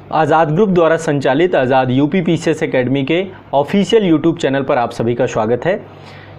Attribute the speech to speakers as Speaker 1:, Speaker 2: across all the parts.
Speaker 1: आज़ाद group द्वारा संचालित आज़ाद UP PCS academy के ऑफिशियल यूट्यूब चैनल पर आप सभी का स्वागत है।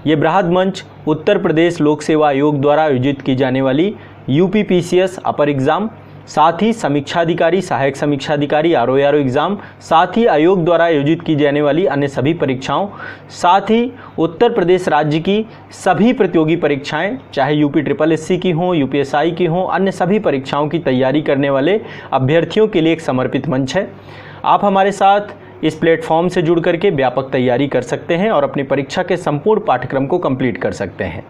Speaker 1: ये बृहद मंच उत्तर प्रदेश लोक सेवा आयोग द्वारा आयोजित की जाने वाली यूपी पीसीएस अपर एग्ज़ाम, साथ ही समीक्षाधिकारी, सहायक समीक्षाधिकारी, आरओ एग्ज़ाम, साथ ही आयोग द्वारा आयोजित की जाने वाली अन्य सभी परीक्षाओं, साथ ही उत्तर प्रदेश राज्य की सभी प्रतियोगी परीक्षाएं, चाहे यूपी SSC की हों, यूपीएसआई की हों, अन्य सभी परीक्षाओं की तैयारी करने वाले अभ्यर्थियों के लिए एक समर्पित मंच है। आप हमारे साथ इस प्लेटफॉर्म से जुड़ करके व्यापक तैयारी कर सकते हैं और अपनी परीक्षा के संपूर्ण पाठ्यक्रम को कंप्लीट कर सकते हैं।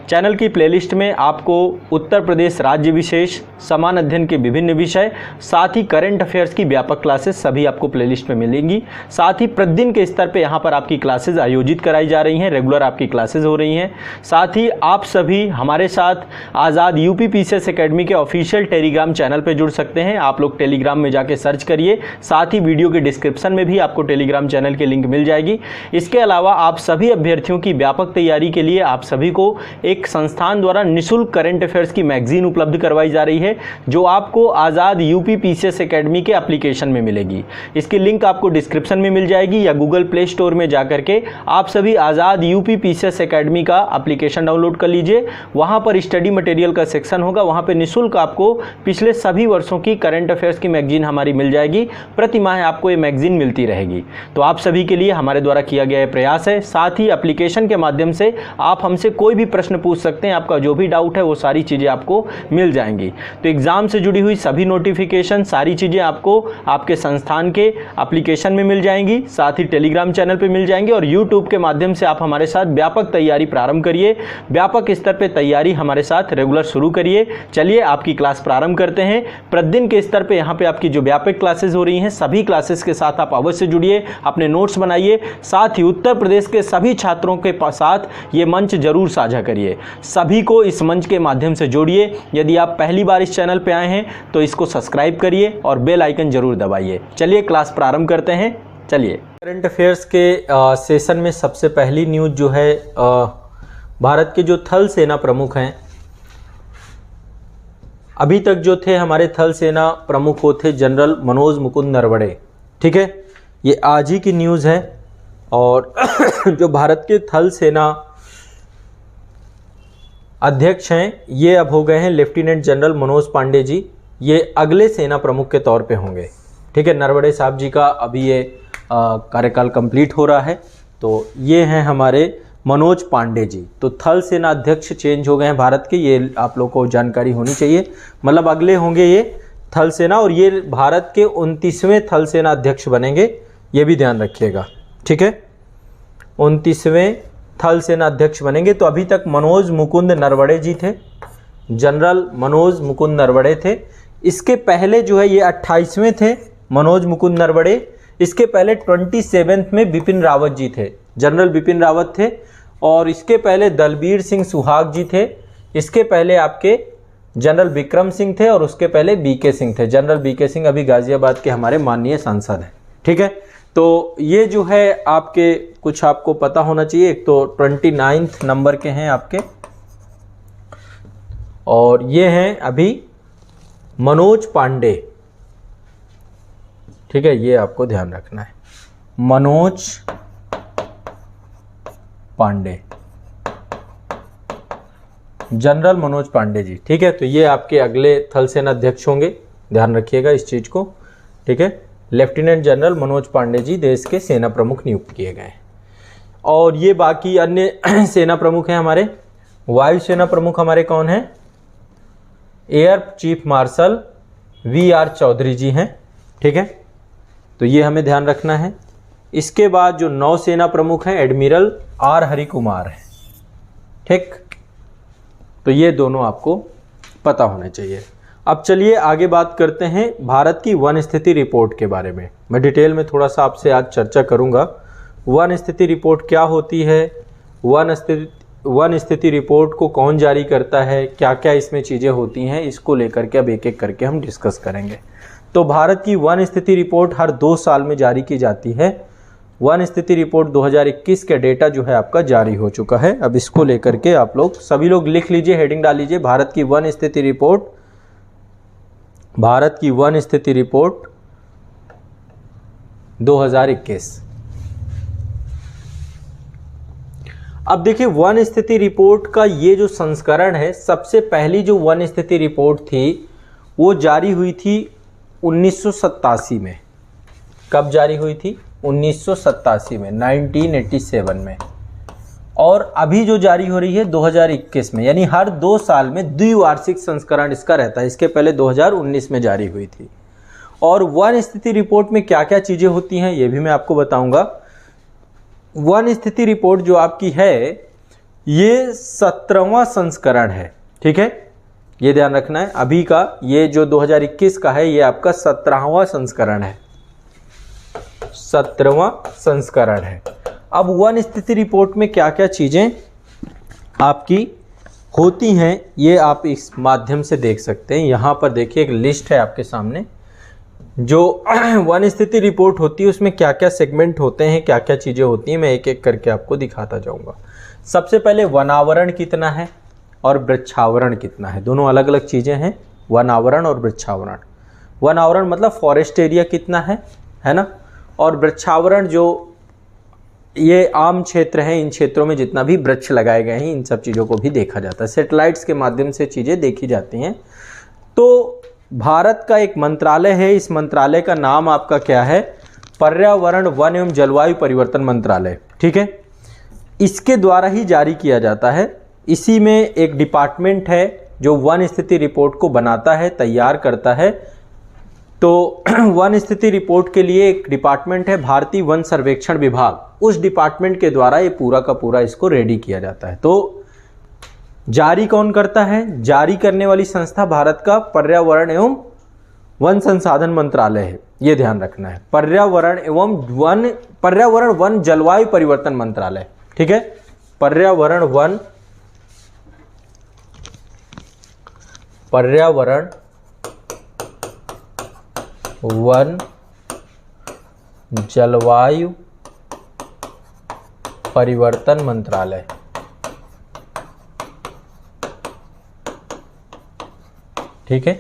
Speaker 1: चैनल की प्लेलिस्ट में आपको उत्तर प्रदेश राज्य विशेष, समान अध्ययन के विभिन्न विषय, साथ ही करंट अफेयर्स की व्यापक क्लासेस सभी आपको प्लेलिस्ट में मिलेंगी। साथ ही प्रतिदिन के स्तर पे यहाँ पर आपकी क्लासेस आयोजित कराई जा रही हैं, रेगुलर आपकी क्लासेस हो रही हैं। साथ ही आप सभी हमारे साथ आज़ाद यूपी पीसीएस एकेडमी के ऑफिशियल टेलीग्राम चैनल पर जुड़ सकते हैं। आप लोग टेलीग्राम में जाके सर्च करिए, साथ ही वीडियो के डिस्क्रिप्शन में भी आपको टेलीग्राम चैनल की लिंक मिल जाएगी। इसके अलावा आप सभी अभ्यर्थियों की व्यापक तैयारी के लिए आप सभी को एक संस्थान द्वारा निःशुल्क करंट अफेयर्स की मैगजीन उपलब्ध करवाई जा रही है, जो आपको आज़ाद यूपी पीसीएस एकेडमी के एप्लीकेशन में मिलेगी। इसकी लिंक आपको डिस्क्रिप्शन में मिल जाएगी या गूगल प्ले स्टोर में जाकर के आप सभी आज़ाद यूपी पीसीएस एकेडमी का एप्लीकेशन डाउनलोड कर लीजिए। वहां पर स्टडी मटेरियल का सेक्शन होगा, वहां पर निःशुल्क आपको पिछले सभी वर्षों की करंट अफेयर्स की मैगजीन हमारी मिल जाएगी। प्रति माह आपको ये मैगजीन मिलती रहेगी। तो आप सभी के लिए हमारे द्वारा किया गया यह प्रयास है। साथ ही एप्लीकेशन के माध्यम से आप हमसे कोई भी प्रश्न पूछ सकते हैं, आपका जो भी डाउट है वो सारी चीज़ें आपको मिल जाएंगी। तो एग्ज़ाम से जुड़ी हुई सभी नोटिफिकेशन, सारी चीज़ें आपको आपके संस्थान के एप्लीकेशन में मिल जाएंगी, साथ ही टेलीग्राम चैनल पर मिल जाएंगी और यूट्यूब के माध्यम से आप हमारे साथ व्यापक तैयारी प्रारंभ करिए। व्यापक स्तर पर तैयारी हमारे साथ रेगुलर शुरू करिए। चलिए आपकी क्लास प्रारंभ करते हैं। प्रतिदिन के स्तर पर यहाँ पे आपकी जो व्यापक क्लासेस हो रही हैं, सभी क्लासेस के साथ आप अवश्य जुड़िए, अपने नोट्स बनाइए। साथ ही उत्तर प्रदेश के सभी छात्रों के साथ ये मंच जरूर साझा करिए। सभी को इस मंच के माध्यम से जोड़िए। यदि आप पहली बार इस चैनल पे आए हैं तो इसको सब्सक्राइब करिए और बेल आइकन जरूर दबाइए। चलिए क्लास प्रारंभ करते हैं। चलिए, करंट अफेयर्स के सेशन में सबसे पहली न्यूज जो है, भारत के जो थल सेना प्रमुख हैं, अभी तक जो थे हमारे थल सेना प्रमुख वो थे जनरल मनोज मुकुंद नरवणे। ठीक है, ये आज ही की न्यूज़ है। और जो भारत के थल सेना अध्यक्ष हैं ये अब हो गए हैं लेफ्टिनेंट जनरल मनोज पांडे जी। ये अगले सेना प्रमुख के तौर पे होंगे। ठीक है, नरवणे साहब जी का अभी ये कार्यकाल कंप्लीट हो रहा है। तो ये हैं हमारे मनोज पांडे जी। तो थल सेना अध्यक्ष चेंज हो गए हैं भारत के, ये आप लोगों को जानकारी होनी चाहिए। मतलब अगले होंगे ये थल सेना, और ये भारत के 29वें थल सेना अध्यक्ष बनेंगे, ये भी ध्यान रखिएगा। ठीक है, 29वें थल सेना अध्यक्ष बनेंगे। तो अभी तक मनोज मुकुंद नरवणे जी थे, जनरल मनोज मुकुंद नरवणे थे। इसके पहले जो है ये 28वें थे मनोज मुकुंद नरवणे। इसके पहले 27वें में बिपिन रावत जी थे, जनरल बिपिन रावत थे। और इसके पहले दलबीर सिंह सुहाग जी थे। इसके पहले आपके जनरल विक्रम सिंह थे और उसके पहले बीके सिंह थे। जनरल बीके सिंह अभी गाजियाबाद के हमारे माननीय सांसद हैं। ठीक है, तो ये जो है आपके कुछ आपको पता होना चाहिए। एक तो 29 नंबर के हैं आपके, और ये हैं अभी मनोज पांडे। ठीक है, ये आपको ध्यान रखना है, मनोज पांडे, जनरल मनोज पांडे जी। ठीक है, तो ये आपके अगले थल सेना अध्यक्ष होंगे, ध्यान रखिएगा इस चीज को। ठीक है, लेफ्टिनेंट जनरल मनोज पांडे जी देश के सेना प्रमुख नियुक्त किए गए। और ये बाकी अन्य सेना प्रमुख हैं हमारे। वायु सेना प्रमुख हमारे कौन हैं? Air chief marshal VR Chaudhari ji हैं। ठीक है, तो ये हमें ध्यान रखना है। इसके बाद जो नौसेना प्रमुख हैं एडमिरल R हरिकुमार हैं। ठीक, तो ये दोनों आपको पता होने चाहिए। अब चलिए आगे बात करते हैं भारत की वन स्थिति रिपोर्ट के बारे में। मैं डिटेल में थोड़ा सा आपसे आज चर्चा करूंगा। वन स्थिति रिपोर्ट क्या होती है, वन स्थिति रिपोर्ट को कौन जारी करता है, क्या क्या इसमें चीज़ें होती हैं, इसको लेकर के अब एक एक करके हम डिस्कस करेंगे। तो भारत की वन स्थिति रिपोर्ट हर 2 साल में जारी की जाती है। वन स्थिति रिपोर्ट 2021 का डेटा जो है आपका जारी हो चुका है। अब इसको लेकर के आप लोग सभी लोग लिख लीजिए, हेडिंग डाल लीजिए, भारत की वन स्थिति रिपोर्ट, भारत की वन स्थिति रिपोर्ट 2021। अब देखिए वन स्थिति रिपोर्ट का ये जो संस्करण है, सबसे पहली जो वन स्थिति रिपोर्ट थी वो जारी हुई थी 1987 में। कब जारी हुई थी? 1987 में, 1987 में। और अभी जो जारी हो रही है 2021 में, यानी हर 2 साल में द्विवार्षिक संस्करण इसका रहता है। इसके पहले 2019 में जारी हुई थी। और वन स्थिति रिपोर्ट में क्या क्या चीज़ें होती हैं ये भी मैं आपको बताऊंगा। वन स्थिति रिपोर्ट जो आपकी है ये 17वां संस्करण है, ठीक है, ये ध्यान रखना है। अभी का ये जो 2021 का है ये आपका 17वां संस्करण है, 17वां संस्करण है। अब वन स्थिति रिपोर्ट में क्या क्या चीज़ें आपकी होती हैं ये आप इस माध्यम से देख सकते हैं। यहाँ पर देखिए एक लिस्ट है आपके सामने, जो वन स्थिति रिपोर्ट होती है उसमें क्या क्या सेगमेंट होते हैं, क्या क्या चीज़ें होती हैं, मैं एक एक करके आपको दिखाता जाऊँगा। सबसे पहले वनावरण कितना है और वृक्षावरण कितना है, दोनों अलग अलग चीज़ें हैं, वनावरण और वृक्षावरण। वनावरण मतलब फॉरेस्ट एरिया कितना है ना, और वृक्षावरण जो ये आम क्षेत्र है, इन क्षेत्रों में जितना भी वृक्ष लगाए गए हैं इन सब चीज़ों को भी देखा जाता है। सैटेलाइट्स के माध्यम से चीज़ें देखी जाती हैं। तो भारत का एक मंत्रालय है, इस मंत्रालय का नाम आपका क्या है? पर्यावरण वन एवं जलवायु परिवर्तन मंत्रालय, ठीक है। इसके द्वारा ही जारी किया जाता है। इसी में एक डिपार्टमेंट है जो वन स्थिति रिपोर्ट को बनाता है, तैयार करता है। तो वन स्थिति रिपोर्ट के लिए एक डिपार्टमेंट है भारतीय वन सर्वेक्षण विभाग, उस डिपार्टमेंट के द्वारा ये पूरा का पूरा इसको रेडी किया जाता है। तो जारी कौन करता है? जारी करने वाली संस्था भारत का पर्यावरण एवं वन संसाधन मंत्रालय है, ये ध्यान रखना है। पर्यावरण वन जलवायु परिवर्तन मंत्रालय, ठीक है। पर्यावरण वन जलवायु परिवर्तन मंत्रालय, ठीक है।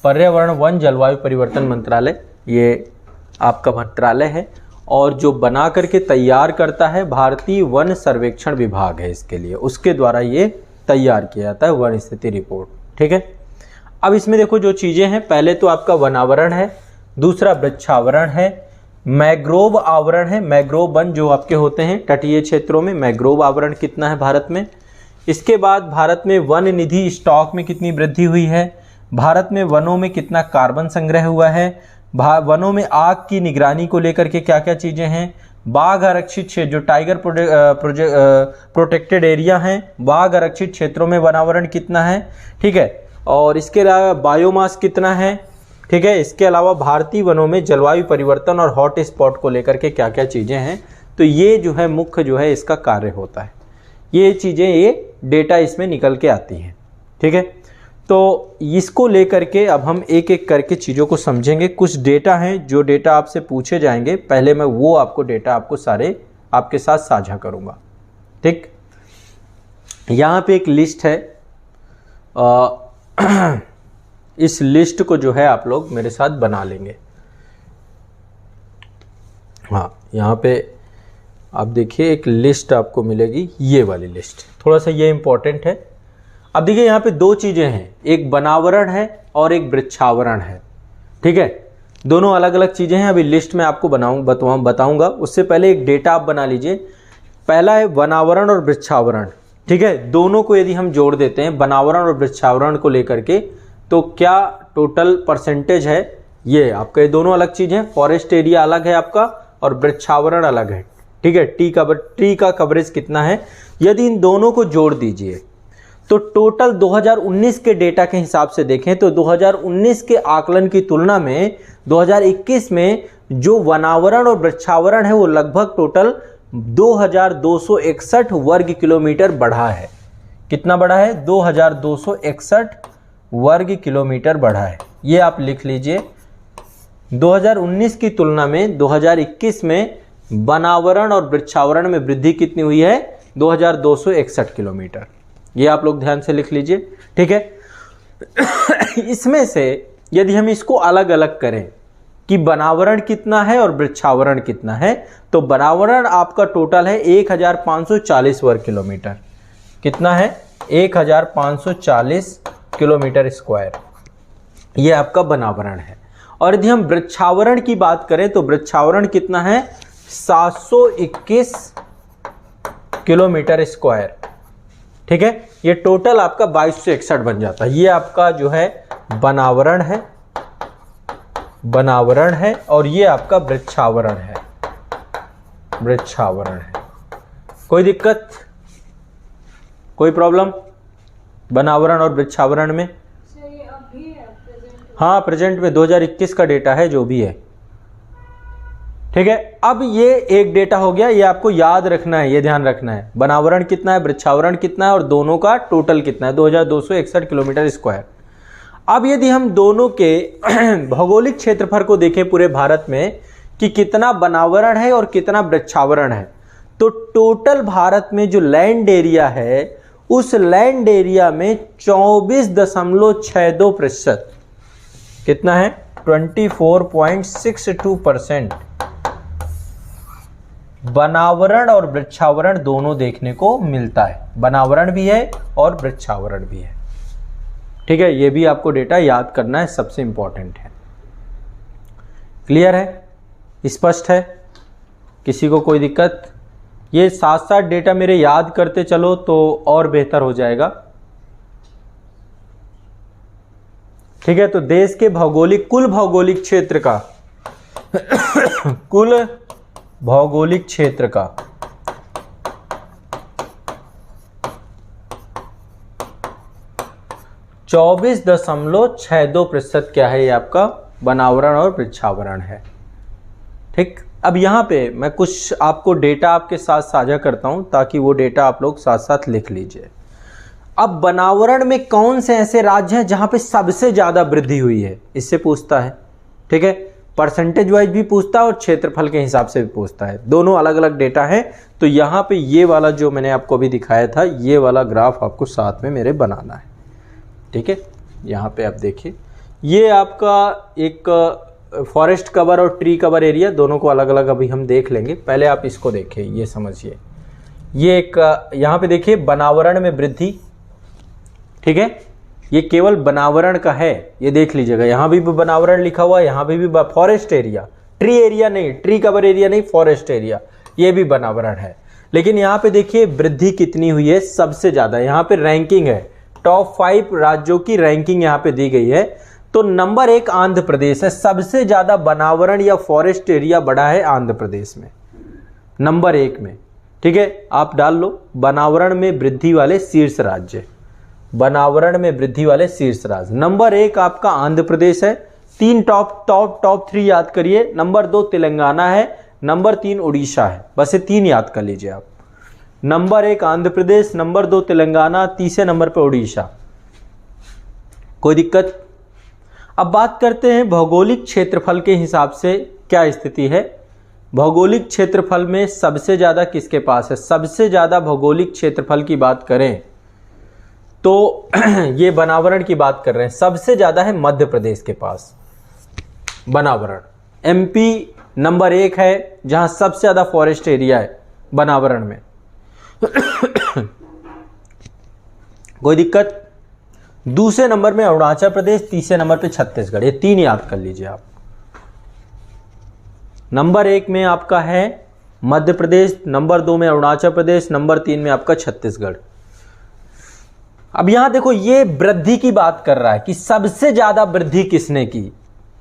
Speaker 1: पर्यावरण वन जलवायु परिवर्तन मंत्रालय ये आपका मंत्रालय है, और जो बना करके तैयार करता है भारतीय वन सर्वेक्षण विभाग है इसके लिए, उसके द्वारा ये तैयार किया जाता है वन स्थिति रिपोर्ट, ठीक है। अब इसमें देखो जो चीज़ें हैं, पहले तो आपका वनावरण है, दूसरा वृक्षावरण है, मैग्रोव आवरण है, मैग्रोव वन जो आपके होते हैं तटीय क्षेत्रों में, मैग्रोव आवरण कितना है भारत में। इसके बाद भारत में वन निधि स्टॉक में कितनी वृद्धि हुई है, भारत में वनों में कितना कार्बन संग्रह हुआ है, वनों में आग की निगरानी को लेकर के क्या क्या चीज़ें हैं, बाघ आरक्षित क्षेत्र जो टाइगर प्रोटेक्टेड एरिया हैं, बाघ आरक्षित क्षेत्रों में वनावरण कितना है, ठीक है। और इसके अलावा बायोमास कितना है, ठीक है। इसके अलावा भारतीय वनों में जलवायु परिवर्तन और हॉट स्पॉट को लेकर के क्या क्या चीज़ें हैं। तो ये जो है मुख्य जो है इसका कार्य होता है, ये चीज़ें, ये डेटा इसमें निकल के आती हैं, ठीक है। तो इसको लेकर के अब हम एक एक करके चीज़ों को समझेंगे। कुछ डेटा हैं जो डेटा आपसे पूछे जाएंगे, पहले मैं वो आपको डेटा आपको सारे आपके साथ साझा करूँगा, ठीक। यहाँ पे एक लिस्ट है, इस लिस्ट को जो है आप लोग मेरे साथ बना लेंगे। हाँ, यहाँ पे आप देखिए एक लिस्ट आपको मिलेगी, ये वाली लिस्ट, थोड़ा सा ये इंपॉर्टेंट है। अब देखिए यहाँ पे दो चीज़ें हैं, एक वनावरण है और एक वृक्षावरण है, ठीक है। दोनों अलग अलग चीज़ें हैं, अभी लिस्ट में आपको बताऊंगा। उससे पहले एक डेटा आप बना लीजिए। पहला है वनावरण और वृक्षावरण, ठीक है। दोनों को यदि हम जोड़ देते हैं वनावरण और वृक्षावरण को लेकर के, तो क्या टोटल परसेंटेज है ये आपका, ये दोनों अलग चीज़ है। फॉरेस्ट एरिया अलग है आपका और वृक्षावरण अलग है, ठीक है। ट्री का कवरेज कितना है, यदि इन दोनों को जोड़ दीजिए तो टोटल 2019 के डेटा के हिसाब से देखें तो 2019 के आकलन की तुलना में 2021 में जो वनावरण और वृक्षावरण है वो लगभग टोटल 2261 वर्ग किलोमीटर बढ़ा है। कितना बढ़ा है? 2261 वर्ग किलोमीटर बढ़ा है। ये आप लिख लीजिए। 2019 की तुलना में 2021 में वनावरण और वृक्षावरण में वृद्धि कितनी हुई है? 2261 किलोमीटर। ये आप लोग ध्यान से लिख लीजिए, ठीक है। इसमें से यदि हम इसको अलग अलग करें कि वनावरण कितना है और वृक्षावरण कितना है। तो वनावरण आपका टोटल है 1540 वर्ग किलोमीटर। कितना है? 1540 किलोमीटर स्क्वायर, ये आपका वनावरण है। और यदि हम वृक्षावरण की बात करें तो वृक्षावरण कितना है? 721 किलोमीटर स्क्वायर। ठीक है, ये टोटल आपका 2261 बन जाता है। ये आपका जो है वनावरण है, वनावरण है, और ये आपका वृक्षावरण है, वृक्षावरण है। कोई दिक्कत, कोई प्रॉब्लम वनावरण और वृक्षावरण में? हाँ, प्रेजेंट में 2021 का डेटा है जो भी है। ठीक है, अब ये एक डेटा हो गया, ये आपको याद रखना है, ये ध्यान रखना है। वनावरण कितना है, वृक्षावरण कितना है, और दोनों का टोटल कितना है, 2261 किलोमीटर स्क्वायर। अब यदि हम दोनों के भौगोलिक क्षेत्रफल को देखें पूरे भारत में कि कितना वनावरण है और कितना वृक्षावरण है, तो टोटल भारत में जो लैंड एरिया है उस लैंड एरिया में 24.62%, कितना है? 24.62% वनावरण और वृक्षावरण दोनों देखने को मिलता है। वनावरण भी है और वृक्षावरण भी है। ठीक है, ये भी आपको डेटा याद करना है, सबसे इंपॉर्टेंट है। क्लियर है, स्पष्ट है, किसी को कोई दिक्कत? ये साथ साथ डेटा मेरे याद करते चलो तो और बेहतर हो जाएगा। ठीक है, तो देश के भौगोलिक, कुल भौगोलिक क्षेत्र का कुल भौगोलिक क्षेत्र का 24.62% क्या है? ये आपका वनावरण और वृक्षावरण है। ठीक, अब यहाँ पे मैं कुछ आपको डेटा आपके साथ साझा करता हूँ ताकि वो डेटा आप लोग साथ साथ लिख लीजिए। अब वनावरण में कौन से ऐसे राज्य हैं जहाँ पे सबसे ज़्यादा वृद्धि हुई है, इससे पूछता है। ठीक है, परसेंटेज वाइज भी पूछता है और क्षेत्रफल के हिसाब से भी पूछता है, दोनों अलग अलग डेटा है। तो यहाँ पे ये वाला जो मैंने आपको अभी दिखाया था, ये वाला ग्राफ आपको साथ में मेरे बनाना है। ठीक है, यहाँ पे आप देखिए, ये आपका एक फॉरेस्ट कवर और ट्री कवर एरिया, दोनों को अलग अलग अभी हम देख लेंगे। पहले आप इसको देखिए, ये समझिए। ये एक यहाँ पे देखिए वनावरण में वृद्धि। ठीक है, ये केवल वनावरण का है, ये देख लीजिएगा। यहाँ भी वनावरण लिखा हुआ है, यहाँ भी फॉरेस्ट एरिया, ट्री एरिया नहीं, ट्री कवर एरिया नहीं, फॉरेस्ट एरिया, ये भी वनावरण है। लेकिन यहाँ पे देखिए वृद्धि कितनी हुई है, सबसे ज़्यादा। यहाँ पे रैंकिंग है, टॉप 5 राज्यों की रैंकिंग यहाँ पे दी गई है। तो नंबर 1 आंध्र प्रदेश है, सबसे ज़्यादा वनावरण या फॉरेस्ट एरिया बढ़ा है आंध्र प्रदेश में, नंबर 1 में। ठीक है, आप डाल लो वनावरण में वृद्धि वाले शीर्ष राज्य, वनावरण में वृद्धि वाले शीर्ष राज्य। नंबर 1 आपका आंध्र प्रदेश है। 3 टॉप 3 याद करिए। नंबर 2 तेलंगाना है, नंबर 3 उड़ीसा है। बस ये 3 याद कर लीजिए आप। नंबर 1 आंध्र प्रदेश, नंबर 2 तेलंगाना, तीसरे नंबर पर उड़ीसा। कोई दिक्कत? अब बात करते हैं भौगोलिक क्षेत्रफल के हिसाब से क्या स्थिति है। भौगोलिक क्षेत्रफल में सबसे ज़्यादा किसके पास है? सबसे ज़्यादा भौगोलिक क्षेत्रफल की बात करें तो ये वनावरण की बात कर रहे हैं, सबसे ज़्यादा है मध्य प्रदेश के पास वनावरण। एमपी नंबर 1 है जहां सबसे ज़्यादा फॉरेस्ट एरिया है वनावरण में। कोई दिक्कत? दूसरे नंबर में अरुणाचल प्रदेश, तीसरे नंबर पे छत्तीसगढ़। ये 3 याद कर लीजिए आप। नंबर 1 में आपका है मध्य प्रदेश, नंबर 2 में अरुणाचल प्रदेश, नंबर 3 में आपका छत्तीसगढ़। अब यहां देखो, ये वृद्धि की बात कर रहा है कि सबसे ज्यादा वृद्धि किसने की,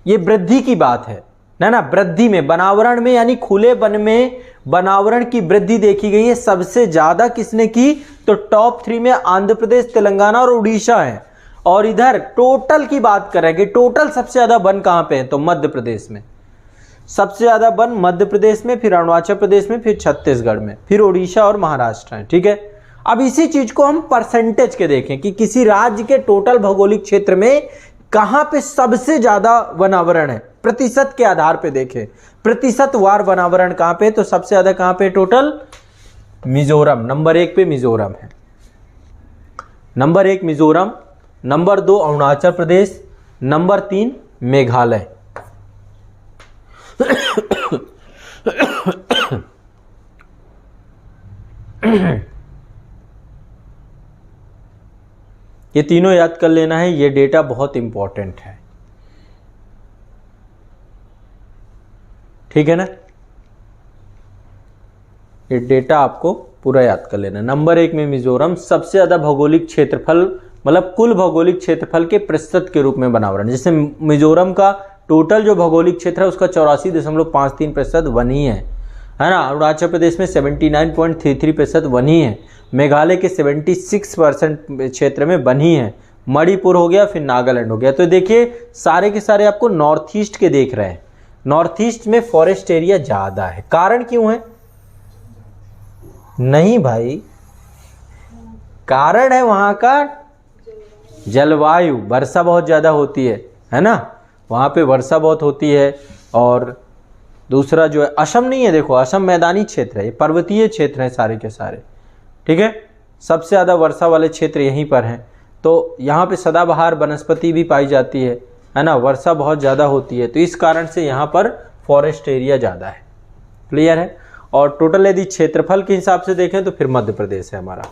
Speaker 1: ये वृद्धि की बात है ना। वृद्धि में, वनावरण में, यानी खुले वन में वनावरण की वृद्धि देखी गई है। सबसे ज्यादा किसने की? तो टॉप 3 में आंध्र प्रदेश, तेलंगाना और उड़ीसा है। और इधर टोटल की बात करेंगे, टोटल सबसे ज्यादा वन कहां पे है? तो मध्य प्रदेश में सबसे ज्यादा वन मध्य प्रदेश में, फिर अरुणाचल प्रदेश में, फिर छत्तीसगढ़ में, फिर उड़ीसा और महाराष्ट्र है। ठीक है, अब इसी चीज को हम परसेंटेज के देखें कि किसी राज्य के टोटल भौगोलिक क्षेत्र में कहां पे सबसे ज्यादा वनावरण है, प्रतिशत के आधार पे देखें, प्रतिशत वार वनावरण कहां पे? तो सबसे ज्यादा कहां पे टोटल? मिजोरम, नंबर 1 पे मिजोरम है। Number 1 Mizoram, number 2 Arunachal Pradesh, number 3 Meghalaya. ये तीनों याद कर लेना है, ये डेटा बहुत इंपॉर्टेंट है, ठीक है ना। ये डेटा आपको पूरा याद कर लेना। नंबर 1 में मिजोरम सबसे ज़्यादा भौगोलिक क्षेत्रफल, मतलब कुल भौगोलिक क्षेत्रफल के प्रतिशत के रूप में बनावरण, जैसे मिजोरम का टोटल जो भौगोलिक क्षेत्र है उसका 84.53% वन ही है ना। अरुणाचल प्रदेश में 79.33% वन ही है। मेघालय के 76% क्षेत्र में वन ही है। मणिपुर हो गया, फिर नागालैंड हो गया। तो देखिए सारे के सारे आपको नॉर्थ ईस्ट के देख रहे हैं। नॉर्थ ईस्ट में फॉरेस्ट एरिया ज़्यादा है। कारण क्यों है? नहीं भाई, कारण है वहाँ का जलवायु, वर्षा बहुत ज़्यादा होती है ना, वहाँ पे वर्षा बहुत होती है। और दूसरा जो है असम नहीं है, देखो असम मैदानी क्षेत्र है, ये पर्वतीय क्षेत्र है सारे के सारे, ठीक है। सबसे ज़्यादा वर्षा वाले क्षेत्र यहीं पर हैं, तो यहाँ पे सदाबहार वनस्पति भी पाई जाती है ना, वर्षा बहुत ज़्यादा होती है, तो इस कारण से यहाँ पर फॉरेस्ट एरिया ज़्यादा है। क्लियर है। और टोटल यदि क्षेत्रफल के हिसाब से देखें तो फिर मध्य प्रदेश है हमारा।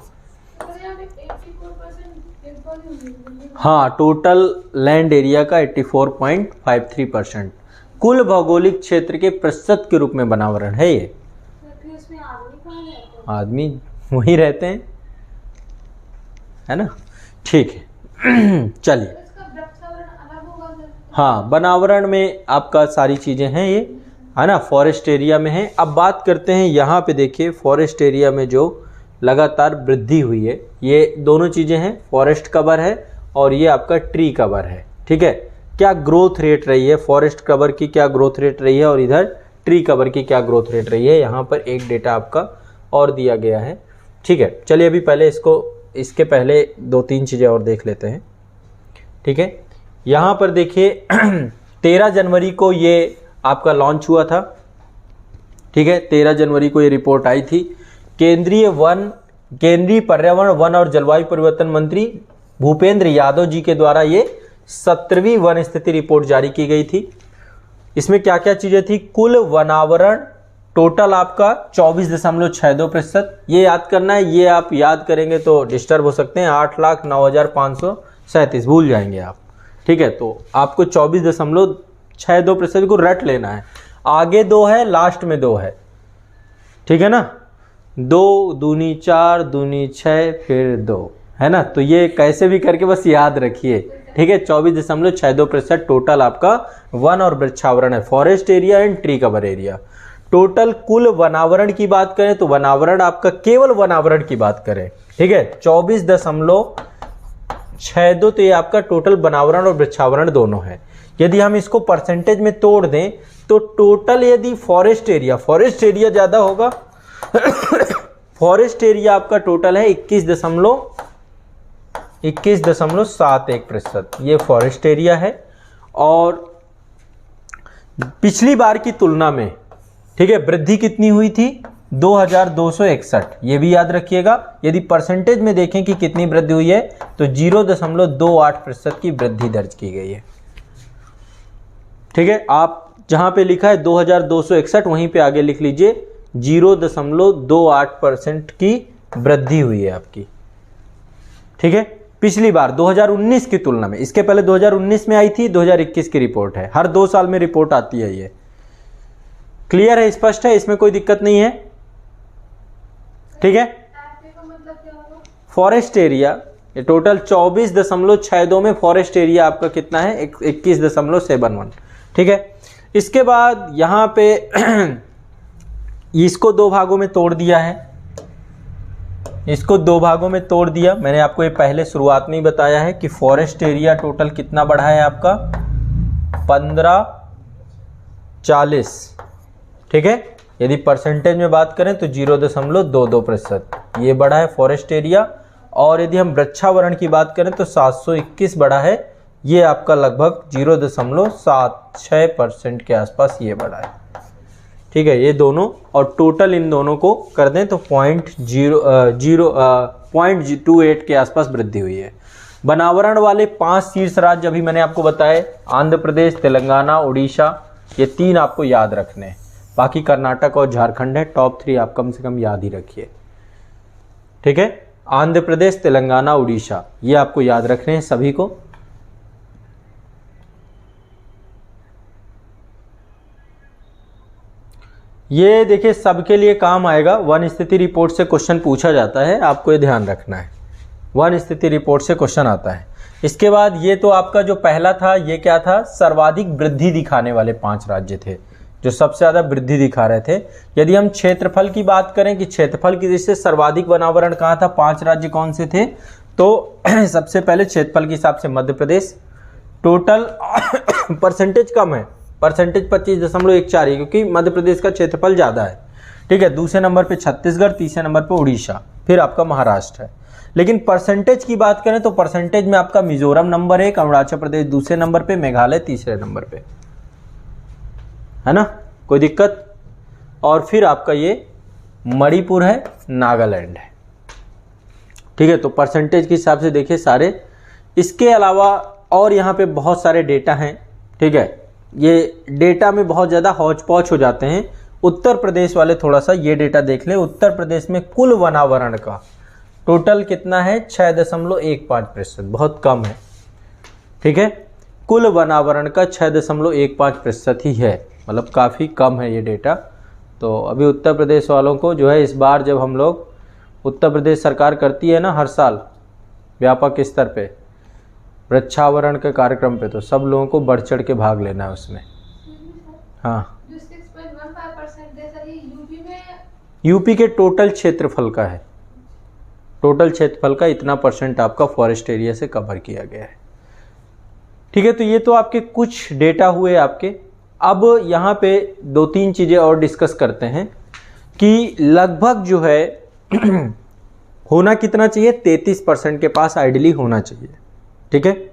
Speaker 1: हाँ, टोटल लैंड एरिया का 84.53% कुल भौगोलिक क्षेत्र के प्रतिशत के रूप में बनावरण है ये। आदमी वहीं रहते हैं, है ना, ठीक है। चलिए, हाँ, बनावरण में आपका सारी चीज़ें हैं ये, है ना, फॉरेस्ट एरिया में है। अब बात करते हैं यहाँ पे, देखिए फॉरेस्ट एरिया में जो लगातार वृद्धि हुई है, ये दोनों चीज़ें हैं, फॉरेस्ट कवर है और ये आपका ट्री कवर है, ठीक है। क्या ग्रोथ रेट रही है, फॉरेस्ट कवर की क्या ग्रोथ रेट रही है और इधर ट्री कवर की क्या ग्रोथ रेट रही है, यहाँ पर एक डेटा आपका और दिया गया है, ठीक है। चलिए अभी पहले इसके पहले 2-3 चीज़ें और देख लेते हैं, ठीक है। यहाँ पर देखिए 13 जनवरी को ये आपका लॉन्च हुआ था, ठीक है। 13 जनवरी को ये रिपोर्ट आई थी। केंद्रीय पर्यावरण, वन और जलवायु परिवर्तन मंत्री भूपेंद्र यादव जी के द्वारा ये 17वीं वन स्थिति रिपोर्ट जारी की गई थी। इसमें क्या क्या चीज़ें थी? कुल वनावरण टोटल आपका 24.62%। ये याद करना है, ये आप याद करेंगे तो डिस्टर्ब हो सकते हैं। 8,09,537 भूल जाएंगे आप, ठीक है। तो आपको 24.62% को रट लेना है। आगे 2 है, लास्ट में 2 है, ठीक है ना। 2 दूनी 4, दूनी 6, फिर 2, है ना। तो ये कैसे भी करके बस याद रखिए, ठीक है। 24.62% टोटल आपका वन और वृक्षावरण है, forest area and tree cover area. Total कुल वनावरण की बात करें तो वनावरण आपका, केवल वनावरण की बात करें, ठीक है, 24.62, तो ये आपका टोटल वनावरण और वृक्षावरण दोनों है। यदि हम इसको परसेंटेज में तोड़ दें तो टोटल यदि फॉरेस्ट एरिया ज़्यादा होगा। फॉरेस्ट एरिया आपका टोटल है 21.71%, ये फॉरेस्ट एरिया है। और पिछली बार की तुलना में, ठीक है, वृद्धि कितनी हुई थी? 2261, ये भी याद रखिएगा। यदि परसेंटेज में देखें कि कितनी वृद्धि हुई है तो 0.28% की वृद्धि दर्ज की गई है, ठीक है। आप जहां पे लिखा है 2261 वहीं पे आगे लिख लीजिए 0.28% की वृद्धि हुई है आपकी, ठीक है। पिछली बार 2019 की तुलना में, इसके पहले 2019 में आई थी, 2021 की रिपोर्ट है। हर 2 साल में रिपोर्ट आती है ये। क्लियर है, स्पष्ट है, इसमें कोई दिक्कत नहीं है, ठीक है। फॉरेस्ट एरिया ये टोटल 24.62 में फॉरेस्ट एरिया आपका कितना है? 21.71, ठीक है। इसके बाद यहाँ पे इसको 2 भागों में तोड़ दिया है, इसको 2 भागों में तोड़ दिया। मैंने आपको ये पहले शुरुआत में ही बताया है कि फॉरेस्ट एरिया टोटल कितना बढ़ा है आपका 1540, ठीक है। यदि परसेंटेज में बात करें तो 0.22% ये बढ़ा है फॉरेस्ट एरिया। और यदि हम वृक्षावरण की बात करें तो 721 बढ़ा है, ये आपका लगभग 0.76% के आसपास ये बढ़ा है, ठीक है। ये दोनों, और टोटल इन दोनों को कर दें तो 0.28 के आसपास वृद्धि हुई है। वनावरण वाले 5 शीर्ष राज्य अभी मैंने आपको बताए, आंध्र प्रदेश, तेलंगाना, उड़ीसा, ये 3 आपको याद रखने हैं। बाकी कर्नाटक और झारखंड है, टॉप 3 आप कम से कम याद ही रखिए, ठीक है। आंध्र प्रदेश, तेलंगाना, उड़ीसा, ये आपको याद रखने हैं सभी को। ये देखिए सबके लिए काम आएगा। वन स्थिति रिपोर्ट से क्वेश्चन पूछा जाता है, आपको ये ध्यान रखना है। वन स्थिति रिपोर्ट से क्वेश्चन आता है। इसके बाद ये तो आपका जो पहला था, ये क्या था, सर्वाधिक वृद्धि दिखाने वाले 5 राज्य थे जो सबसे ज़्यादा वृद्धि दिखा रहे थे। यदि हम क्षेत्रफल की बात करें कि क्षेत्रफल की दृष्टि से सर्वाधिक वनावरण कहाँ था, 5 राज्य कौन से थे, तो सबसे पहले क्षेत्रफल के हिसाब से मध्य प्रदेश, टोटल परसेंटेज कम है, परसेंटेज 25.14 है क्योंकि मध्य प्रदेश का क्षेत्रफल ज़्यादा है, ठीक है। दूसरे नंबर पे छत्तीसगढ़, तीसरे नंबर पे उड़ीसा, फिर आपका महाराष्ट्र है। लेकिन परसेंटेज की बात करें तो परसेंटेज में आपका मिजोरम नंबर 1, अरुणाचल प्रदेश दूसरे नंबर पे, मेघालय तीसरे नंबर पे, है ना, कोई दिक्कत। और फिर आपका ये मणिपुर है, नागालैंड है, ठीक है। तो परसेंटेज के हिसाब से देखिए सारे। इसके अलावा और यहाँ पे बहुत सारे डेटा हैं, ठीक है। ये डेटा में बहुत ज़्यादा हौच पौच हो जाते हैं। उत्तर प्रदेश वाले थोड़ा सा ये डेटा देख लें। उत्तर प्रदेश में कुल वनावरण का टोटल कितना है, 6.15%, बहुत कम है, ठीक है। कुल वनावरण का 6.15% ही है, मतलब काफ़ी कम है ये डेटा। तो अभी उत्तर प्रदेश वालों को जो है, इस बार जब हम लोग, उत्तर प्रदेश सरकार करती है ना हर साल व्यापक स्तर पे वृक्षावरण के कार्यक्रम पे, तो सब लोगों को बढ़ चढ़ के भाग लेना है उसमें। हाँ, यूपी के टोटल क्षेत्रफल का है, टोटल क्षेत्रफल का इतना % आपका फॉरेस्ट एरिया से कवर किया गया है, ठीक है। तो ये तो आपके कुछ डेटा हुए आपके। अब यहाँ पे 2-3 चीज़ें और डिस्कस करते हैं कि लगभग जो है होना कितना चाहिए, 33% के पास आइडियली होना चाहिए, ठीक है।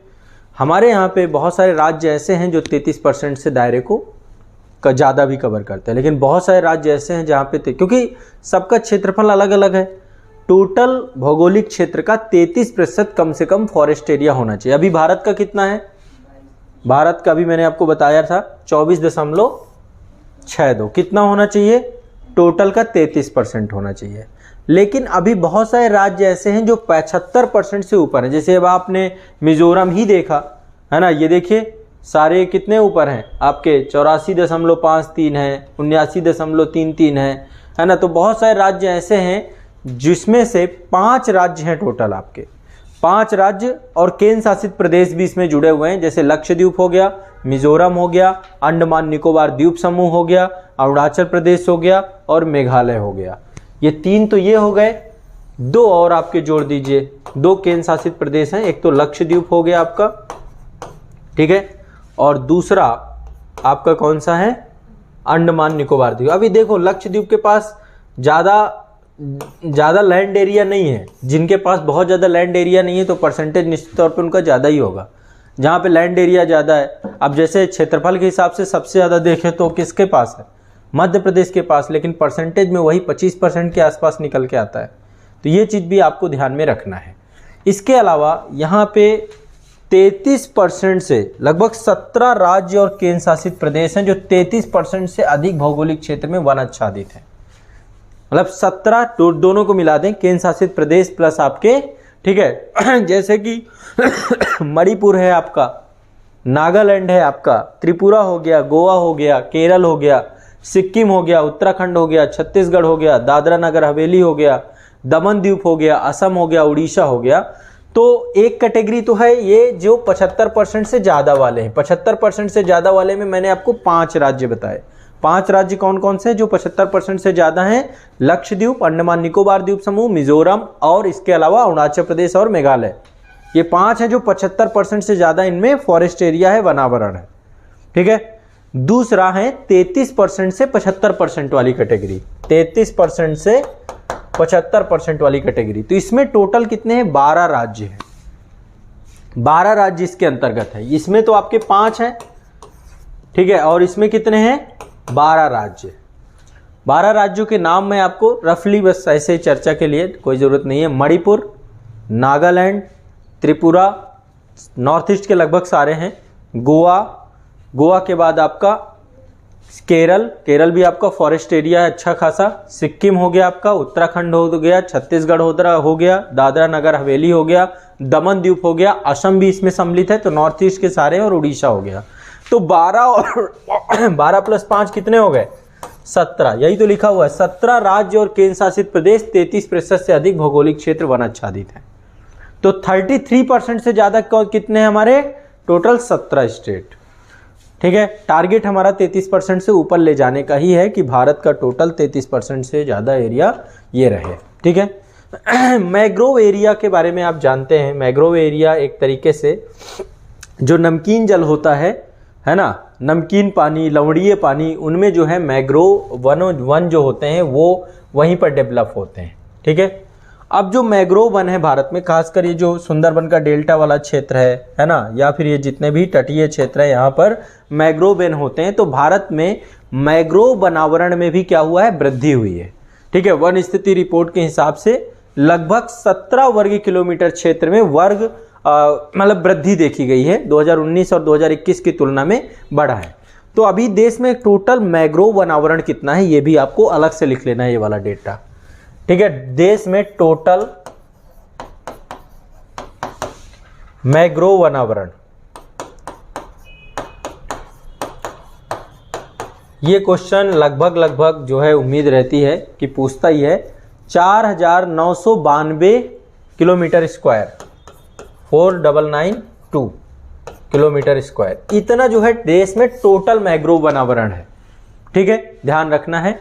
Speaker 1: हमारे यहाँ पे बहुत सारे राज्य ऐसे हैं जो 33% से दायरे को ज़्यादा भी कवर करते हैं, लेकिन बहुत सारे राज्य ऐसे हैं जहाँ पे, क्योंकि सबका क्षेत्रफल अलग अलग है, टोटल भौगोलिक क्षेत्र का 33% कम से कम फॉरेस्ट एरिया होना चाहिए। अभी भारत का कितना है, भारत का भी मैंने आपको बताया था 24.62, कितना होना चाहिए, टोटल का 33% होना चाहिए। लेकिन अभी बहुत सारे राज्य ऐसे हैं जो 75% से ऊपर हैं। जैसे अब आपने मिजोरम ही देखा है ना, ये देखिए सारे कितने ऊपर हैं आपके, 84.53 है, 79.33 है ना। तो बहुत सारे राज्य ऐसे हैं जिसमें से 5 राज्य हैं टोटल आपके, 5 राज्य और केंद्र शासित प्रदेश भी इसमें जुड़े हुए हैं। जैसे लक्षद्वीप हो गया, मिजोरम हो गया, अंडमान निकोबार द्वीप समूह हो गया, अरुणाचल प्रदेश हो गया और मेघालय हो गया। ये 3 तो ये हो गए, 2 और आपके जोड़ दीजिए, 2 केंद्र शासित प्रदेश हैं। एक तो लक्षद्वीप हो गया आपका, ठीक है, और दूसरा आपका कौन सा है, अंडमान निकोबार द्वीप। अभी देखो लक्षद्वीप के पास ज़्यादा लैंड एरिया नहीं है, जिनके पास बहुत ज़्यादा लैंड एरिया नहीं है तो परसेंटेज निश्चित तौर पे उनका ज़्यादा ही होगा। जहाँ पे लैंड एरिया ज़्यादा है, अब जैसे क्षेत्रफल के हिसाब से सबसे ज़्यादा देखें तो किसके पास है, मध्य प्रदेश के पास, लेकिन परसेंटेज में वही 25% के आसपास निकल के आता है। तो ये चीज़ भी आपको ध्यान में रखना है। इसके अलावा यहाँ पे 33% से लगभग 17 राज्य और केंद्र शासित प्रदेश हैं जो 33% से अधिक भौगोलिक क्षेत्र में वन आच्छादित हैं। मतलब 17 दोनों को मिला दें, केंद्र शासित प्रदेश प्लस आपके, ठीक है। जैसे कि मणिपुर है आपका, नागालैंड है आपका, त्रिपुरा हो गया, गोवा हो गया, केरल हो गया, सिक्किम हो गया, उत्तराखंड हो गया, छत्तीसगढ़ हो गया, दादरा नगर हवेली हो गया, दमन द्वीप हो गया, असम हो गया, उड़ीसा हो गया। तो एक कैटेगरी तो है ये जो 75% से ज़्यादा वाले हैं। 75% से ज़्यादा वाले में मैंने आपको 5 राज्य बताए। 5 राज्य कौन कौन से जो 75% से ज़्यादा हैं, लक्षद्वीप, अंडमान निकोबार द्वीप समूह, मिजोरम और इसके अलावा अरुणाचल प्रदेश और मेघालय। ये 5 हैं जो 75% से ज़्यादा इनमें फॉरेस्ट एरिया है, वनावरण है, ठीक है। दूसरा है 33% से 75% वाली कैटेगरी, 33% से 75% वाली कैटेगरी। तो इसमें टोटल कितने हैं, 12 राज्य हैं, 12 राज्य इसके अंतर्गत है। इसमें तो आपके 5 हैं, ठीक है, और इसमें कितने हैं, 12 राज्य। 12 राज्यों के नाम मैं आपको रफली बस ऐसे चर्चा के लिए, कोई ज़रूरत नहीं है। मणिपुर, नागालैंड, त्रिपुरा, नॉर्थ ईस्ट के लगभग सारे हैं, गोवा के बाद आपका केरल भी आपका फॉरेस्ट एरिया है अच्छा खासा। सिक्किम हो गया आपका, उत्तराखंड हो गया, छत्तीसगढ़ हो गया, दादरा नगर हवेली हो गया, दमन द्वीप हो गया, असम भी इसमें सम्मिलित है, तो नॉर्थ ईस्ट के सारे, और उड़ीसा हो गया। तो 12 और 12 + 5 कितने हो गए? 17। यही तो लिखा हुआ है, 17 राज्य और केंद्र शासित प्रदेश, 33% से अधिक भौगोलिक क्षेत्र वन आच्छादित है। तो 33% से ज्यादा कितने हैं हमारे? Total 17 state. ठीक है, टारगेट हमारा 33% से ऊपर ले जाने का ही है कि भारत का टोटल 33% से ज़्यादा एरिया ये रहे। ठीक है, मैंग्रोव एरिया के बारे में आप जानते हैं। मैंग्रोव एरिया एक तरीके से जो नमकीन जल होता है ना, नमकीन पानी, लवणीय पानी, उनमें जो है मैंग्रोव वन जो होते हैं वो वहीं पर डेवलप होते हैं। ठीक है, अब जो मैंग्रोव वन है भारत में, खासकर ये जो सुंदरबन का डेल्टा वाला क्षेत्र है ना, या फिर ये जितने भी तटीय क्षेत्र है यहाँ पर मैंग्रोव वन होते हैं। तो भारत में मैंग्रोव वनावरण में भी क्या हुआ है? वृद्धि हुई है। ठीक है, वन स्थिति रिपोर्ट के हिसाब से लगभग 17 वर्ग किलोमीटर क्षेत्र में मतलब वृद्धि देखी गई है। 2019 और 2021 की तुलना में बढ़ा है। तो अभी देश में टोटल मैंग्रोव वनावरण कितना है ये भी आपको अलग से लिख लेना है, ये वाला डेटा। ठीक है, देश में टोटल मैंग्रोव वनावरण, ये क्वेश्चन लगभग जो है उम्मीद रहती है कि पूछता ही है। 4992 किलोमीटर स्क्वायर, 4992 किलोमीटर स्क्वायर, इतना जो है देश में टोटल मैंग्रोव वनावरण है। ठीक है, ध्यान रखना है।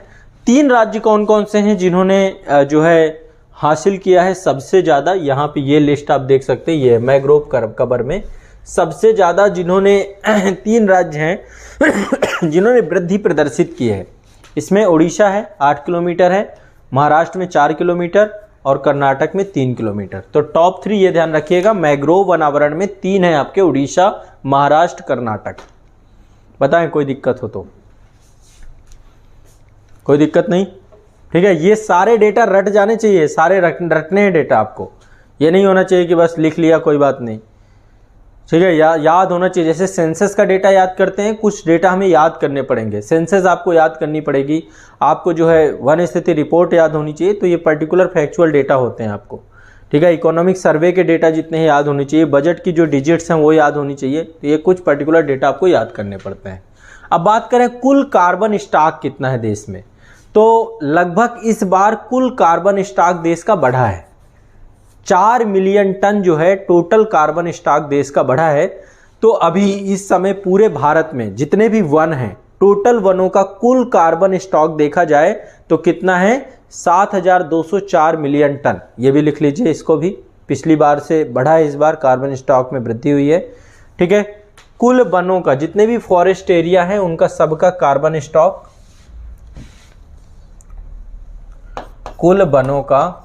Speaker 1: 3 राज्य कौन कौन से हैं जिन्होंने जो है हासिल किया है सबसे ज़्यादा? यहाँ पे ये लिस्ट आप देख सकते हैं, ये मैंग्रोव कवर में सबसे ज़्यादा जिन्होंने 3 राज्य हैं जिन्होंने वृद्धि प्रदर्शित की है। इसमें उड़ीसा है 8 किलोमीटर है, महाराष्ट्र में 4 किलोमीटर और कर्नाटक में 3 किलोमीटर। तो टॉप 3 ये ध्यान रखिएगा, मैंग्रोव वनावरण में 3 है आपके, उड़ीसा, महाराष्ट्र, कर्नाटक। बताएं कोई दिक्कत हो तो? कोई दिक्कत नहीं? ठीक है, ये सारे डेटा रट जाने चाहिए, सारे रटने हैं डेटा आपको। ये नहीं होना चाहिए कि बस लिख लिया कोई बात नहीं। ठीक है, याद होना चाहिए। जैसे सेंसस का डेटा याद करते हैं, कुछ डेटा हमें याद करने पड़ेंगे। सेंसस आपको याद करनी पड़ेगी, आपको जो है वन स्थिति रिपोर्ट याद होनी चाहिए। तो ये पर्टिकुलर फैक्चुअल डेटा होते हैं आपको। ठीक है, इकोनॉमिक सर्वे के डेटा जितने हैं याद होने चाहिए, बजट की जो डिजिट्स हैं वो याद होनी चाहिए। तो ये कुछ पर्टिकुलर डेटा आपको याद करने पड़ते हैं। अब बात करें कुल कार्बन स्टॉक कितना है देश में, तो लगभग इस बार कुल कार्बन स्टॉक देश का बढ़ा है। 4 मिलियन टन जो है टोटल कार्बन स्टॉक देश का बढ़ा है। तो अभी इस समय पूरे भारत में जितने भी वन हैं, टोटल वनों का कुल कार्बन स्टॉक देखा जाए तो कितना है? 7204 मिलियन टन। ये भी लिख लीजिए इसको भी, पिछली बार से बढ़ा है, इस बार कार्बन स्टॉक में वृद्धि हुई है। ठीक है, कुल वनों का जितने भी फॉरेस्ट एरिया है उनका सबका कार्बन स्टॉक, कुल वनों का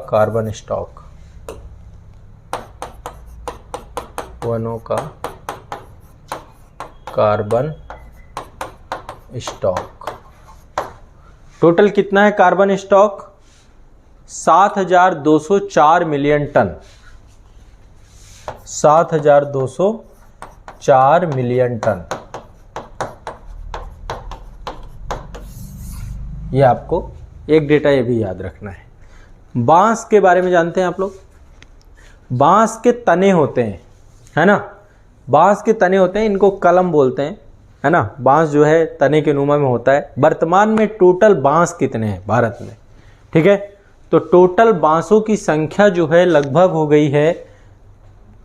Speaker 1: कार्बन स्टॉक, वनों का कार्बन स्टॉक टोटल कितना है? Carbon stock 7204 million ton, 7204 million ton. ये आपको एक डेटा ये भी याद रखना है। बांस के बारे में जानते हैं आप लोग? बांस के तने होते हैं, है ना, बांस के तने होते हैं, इनको कलम बोलते हैं, है ना। बांस जो है तने के नुमा में होता है। वर्तमान में टोटल बांस कितने हैं भारत में? ठीक है, तो टोटल बांसों की संख्या जो है लगभग हो गई है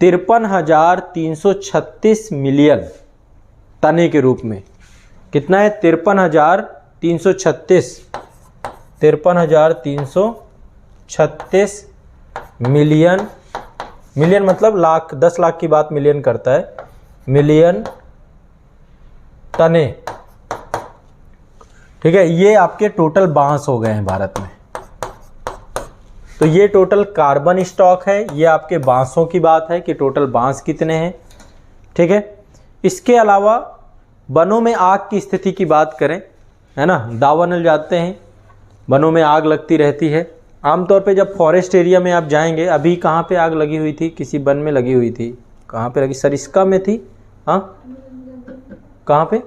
Speaker 1: 53,336 मिलियन तने के रूप में। कितना है? 53,336 मिलियन। मिलियन मतलब लाख, 10 लाख की बात मिलियन करता है, मिलियन तने। ठीक है, ये आपके टोटल बांस हो गए हैं भारत में। तो ये टोटल कार्बन स्टॉक है, ये आपके बांसों की बात है कि टोटल बांस कितने हैं। ठीक है, इसके अलावा वनों में आग की स्थिति की बात करें, है ना, दावानल जाते हैं, वनों में आग लगती रहती है, आमतौर पे जब फॉरेस्ट एरिया में आप जाएंगे, अभी कहाँ पे आग लगी हुई थी, किसी वन में लगी हुई थी, कहाँ पे लगी, सरिस्का में थी, हाँ कहाँ पे,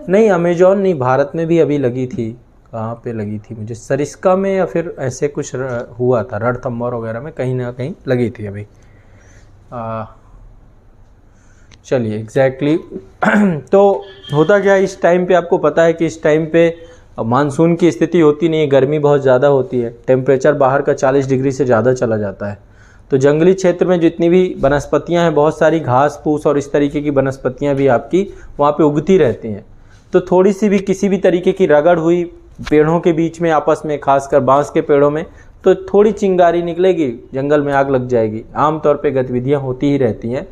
Speaker 1: नहीं अमेजोन नहीं, भारत में भी अभी लगी थी, कहाँ पे लगी थी मुझे, सरिस्का में या फिर ऐसे कुछ हुआ था, रणथंभौर वगैरह में कहीं ना कहीं लगी थी अभी। चलिए एग्जैक्टली तो होता क्या है इस टाइम पे, आपको पता है कि इस टाइम पे मानसून की स्थिति होती नहीं है, गर्मी बहुत ज़्यादा होती है, टेम्परेचर बाहर का 40 डिग्री से ज़्यादा चला जाता है। तो जंगली क्षेत्र में जितनी भी वनस्पतियां हैं, बहुत सारी घास फूस और इस तरीके की वनस्पतियां भी आपकी वहाँ पे उगती रहती हैं। तो थोड़ी सी भी किसी भी तरीके की रगड़ हुई पेड़ों के बीच में आपस में, खासकर बांस के पेड़ों में, तो थोड़ी चिंगारी निकलेगी, जंगल में आग लग जाएगी। आमतौर पे गतिविधियां होती ही रहती हैं।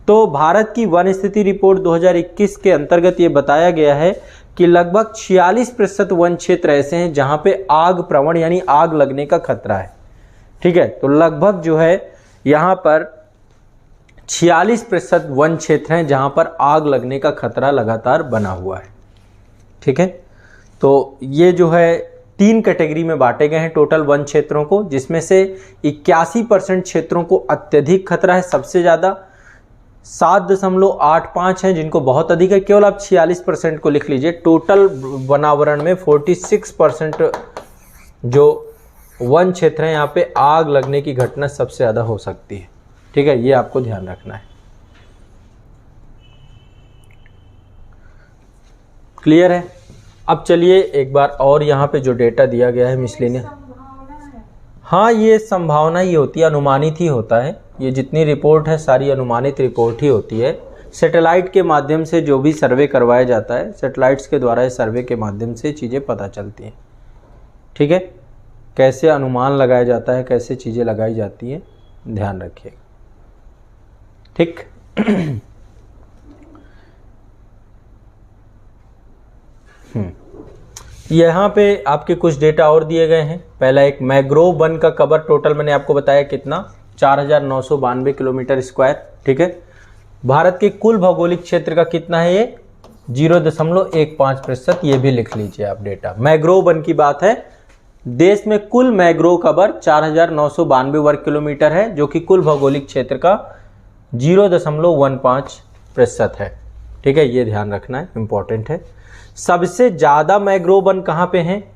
Speaker 1: तो भारत की वन स्थिति रिपोर्ट 2021 के अंतर्गत ये बताया गया है कि लगभग 46% वन क्षेत्र ऐसे हैं जहां पे आग प्रवण यानी आग लगने का खतरा है। ठीक है, तो लगभग जो है यहाँ पर 46% वन क्षेत्र हैं जहां पर आग लगने का खतरा लगातार बना हुआ है। ठीक है, तो ये जो है 3 कैटेगरी में बांटे गए हैं टोटल वन क्षेत्रों को, जिसमें से 81% क्षेत्रों को अत्यधिक खतरा है, सबसे ज़्यादा 7.85 हैं जिनको बहुत अधिक है। केवल आप 46% को लिख लीजिए। टोटल वनावरण में 46% जो वन क्षेत्र है यहाँ पे आग लगने की घटना सबसे ज़्यादा हो सकती है। ठीक है, ये आपको ध्यान रखना है। क्लियर है? अब चलिए एक बार और यहाँ पे जो डेटा दिया गया है मिसलेनियस, हाँ ये संभावना ही होती है, अनुमानित ही होता है। ये जितनी रिपोर्ट है सारी अनुमानित रिपोर्ट ही होती है। सैटेलाइट के माध्यम से जो भी सर्वे करवाया जाता है, सैटेलाइट्स के द्वारा इस सर्वे के माध्यम से चीज़ें पता चलती हैं। ठीक है, कैसे अनुमान लगाया जाता है, कैसे चीज़ें लगाई जाती हैं, ध्यान रखिएगा। ठीक यहाँ पे आपके कुछ डेटा और दिए गए हैं। पहला एक मैग्रोव वन का कवर टोटल मैंने आपको बताया कितना, 4992 किलोमीटर स्क्वायर। ठीक है, भारत के कुल भौगोलिक क्षेत्र का कितना है ये 0.15%, ये भी लिख लीजिए आप डेटा। मैग्रोव वन की बात है, देश में कुल मैग्रोव कवर 4992 वर्ग किलोमीटर है, जो कि कुल भौगोलिक क्षेत्र का 0.15% है। ठीक है, ये ध्यान रखना है, इंपॉर्टेंट है। सबसे ज्यादा मैग्रोव वन कहाँ पे हैं,